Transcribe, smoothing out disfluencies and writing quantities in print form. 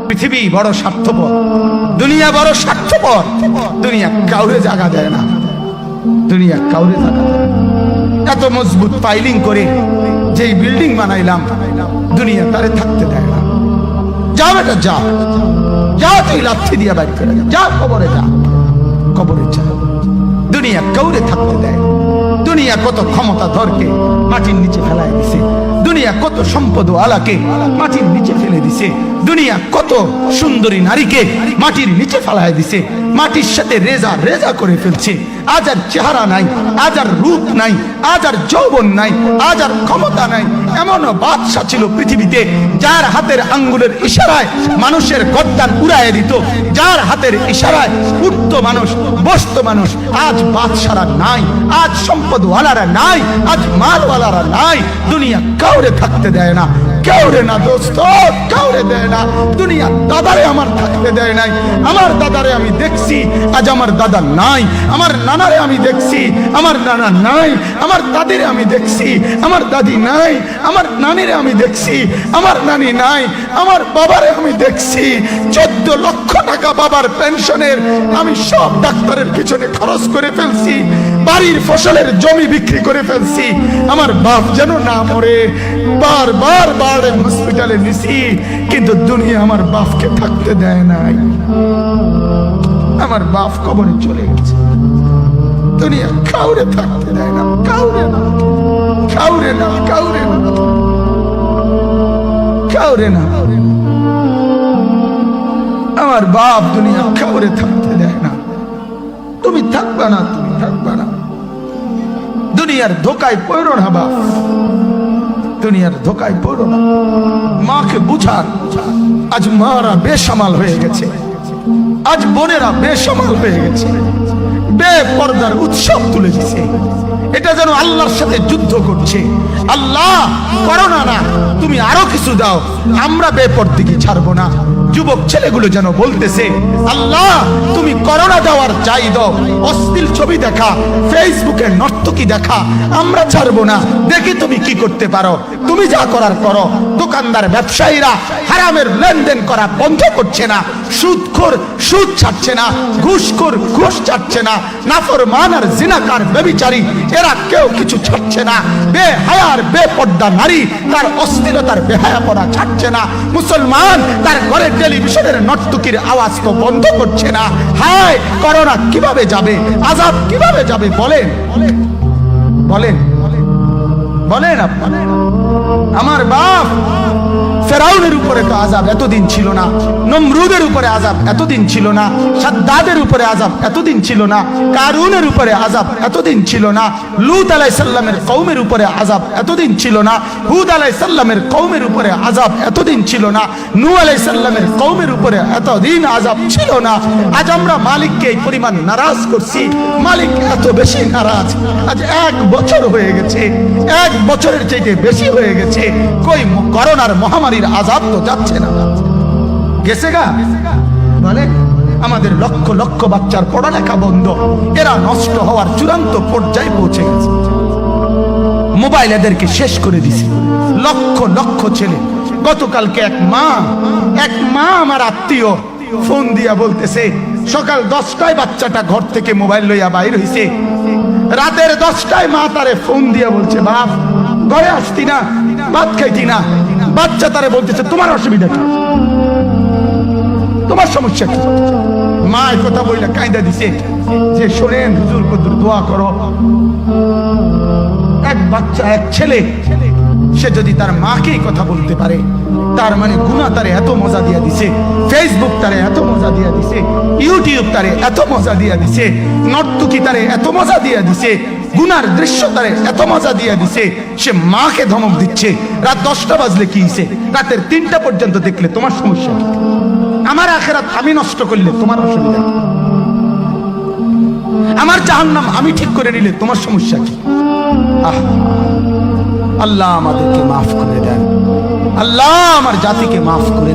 পৃথিবী বড় স্বার্থপর, দুনিয়া বড় স্বার্থপর। দুনিয়া কাউরে জায়গা দেয় না, দুনিয়া কাউরে জায়গা দেয় না। এত মজবুত পাইলিং করে যেই বিল্ডিং বানাইলাম, দুনিয়া তারে থাকতে দেয় না। যা বেটা যা, যা তুই লাথি দিয়া বাড়ি করে যা, কবরে যা, কবরে যা। দুনিয়া কাউরে থাকতে দেয়। দুনিয়া কত ক্ষমতা ধরকে মাটির নিচে ফেলায় দিছে, দুনিয়া কত সম্পদ আলাকে মাটির নিচে ফেলে দিছে, দুনিয়া কত সুন্দরী নারীকে মাটির নিচে ফেলায় দিছে, মাটির সাথে রেজা রেজা করে ফেলছে। আজ আর চেহারা নাই, আজ আর রূপ নাই, আজ আর যৌবন নাই, আজ আর ক্ষমতা নাই। এমনও বাদশা ছিল পৃথিবীতে যার হাতের আঙ্গুলের ইশারায় মানুষের গর্দান উড়াইয়ে দিত, যার হাতের ইশারায় উঠত মানুষ, বসত মানুষ। আজ বাদশারা নাই, আজ সম্পদওয়ালারা নাই, আজ মালওয়ালারা নাই। দুনিয়া কাউরে থাকতে দেয় না, কাউরে না দোস্ত, কাউরে দেয় না। দুনিয়া দাদারে আমার থাকতে দেয় নাই। আমার দাদারে আমি দেখছি, আজ আমার দাদা নাই। আমার নানারে আমি দেখছি, আমার নানা নাই। আমার দাদিরে আমি দেখছি, আমার দাদি নাই। আমার নানিরে আমি দেখছি, আমার নানি নাই। আমার বাবারে আমি দেখছি, 14 লক্ষ টাকা বাবার পেনশনের আমি সব ডাক্তারের পিছনে খরচ করে ফেলছি, বাড়ির ফসলের জমি বিক্রি করে ফেলছি। আমার বাপ যেন না মরে বারবার হসপিটালে নিছি, কিন্তু দুনিয়া আমার বাপকে থাকতে দেয় নাই। আমার বাপ কবরে চলে গেছে। দুনিয়া কাউরে থাকতে দেয় না, কাউরে না, কাউরে না, কাউরে না, কাউরে না। আমার বাপ দুনিয়া কাউরে থাকতে দেয় না। তুমি থাকবা না, তুমি থাকবা না। দুনিয়ার ধোকায় পড়ো না বাপ, দুনিয়ার ধোকায় পড়ো না। মাকে বুঝান, আজ মারা বেসামাল হয়ে গেছে, আজ বোনেরা বেসামাল হয়ে গেছে, বেপরদার উৎসব তুলে দিছে। এটা যেন আল্লাহর সাথে যুদ্ধ করছে। আল্লাহ করোনা না, তুমি আরো কিছু দাও, আমরা বেপরদিকে ছাড়বো না। যুবক ছেলেগুলো যেন বলতেছে, আল্লাহ তুমি করোনা দেওয়ার চাই দাও, অশ্লীল ছবি দেখা, ফেসবুকে নর্তকী দেখা, আমরা ছাড়বো না। দেখি তুমি কি করতে পারো, তুমি যা করার করো। দোকানদার ব্যবসায়ীরা হারামের লেনদেন করা বন্ধ করছে না, সুদখোর সুদ ছাড়ছে না, ঘুষখোর ঘুষ ছাড়ছে না, নাফরমান আর জিনাকার ব্যভিচারী এরা কেউ কিছু ছাড়ছে না। বেহায়ার বেপর্দা নারী তার অশ্লীলতার বেহায়াপনা ছাড়ছে না। মুসলমান তার ঘরের টেলিভিশনের নর্তকীর আওয়াজ তো বন্ধ করছে না। হায় করোনা কিভাবে যাবে, আযাব কিভাবে যাবে বলেন, বলেন, বলেন আপনি। আমার বাপ ফেরাউনের উপরে তো আযাব এতদিন ছিল না, নমরুদের উপরে আযাব এতদিন ছিল না, সাদ্দাদের উপরে আযাব এতদিন ছিল না, কারুনের উপরে আযাব এতদিন ছিল না, লূত আলাইহিস সালামের কওমের উপরে আযাব এতদিন ছিল না, হুদ আলাইহিস সালামের কওমের উপরে আযাব এতদিন ছিল না, নূহ আলাইহিস সালামের কওমের উপরে এতদিন আযাব ছিল না। আজ আমরা মালিককে এই পরিমাণ নারাজ করছি, মালিক এত বেশি নারাজ। আজ 1 বছর হয়ে গেছে, 1 বছরের চাইতে বেশি হয়ে গেছে, কই করোনার মহামারীর আযাব তো যাচ্ছে না, গেছে গা বলে। আমাদের লক্ষ লক্ষ বাচ্চার পড়ালেখা বন্ধ, এরা নষ্ট হওয়ার চূড়ান্ত পর্যায়ে পৌঁছে গেছে। মোবাইল এদেরকে শেষ করে দিছে, লক্ষ লক্ষ ছেলে। গতকালকে এক মা আমার আত্মীয় ফোন দিয়া বলতেছে, সকাল 10টায় বাচ্চাটা ঘর থেকে মোবাইল লইয়া বাইর হইছে, রাতের 10টায় মা তারে ফোন দিয়া বলছে, বাপ ঘরে আসতি না, ভাত খাইতি না। বাচ্চা তারে বলতেছে, তোমার অসুবিধা কি, তোমার সমস্যা কি? মা এই কথা বইলা কাঁদা দিছে যে, শোনেন হুজুর কদ্দুর দোয়া করো। এক বাচ্চা, এক ছেলে, সে যদি তার মাকে কথা বলতে পারে, তার মানে গুনাহ তারে এত মজা দিয়া দিছে, ফেসবুক তারে এত মজা দিয়া দিছে, ইউটিউব তারে এত মজা দিয়া দিছে, নর্তকী তারে এত মজা দিয়া দিছে, গুনার দৃশ্য তারে এত মজা দিয়া দিছে, সে মাকে ধমক দিচ্ছে। রাত 10টা বাজলে কি হইছে, রাতের 3টা পর্যন্ত দেখলে তোমার সমস্যা কি? আমার আখিরাত আমি নষ্ট করলে তোমার অসুবিধা কি? আমার জাহান্নাম আমি ঠিক করে নিলে তোমার সমস্যা কি? আল্লাহ আমাদেরকে মাফ করে দেন, আল্লাহ আমার জাতিকে মাফ করে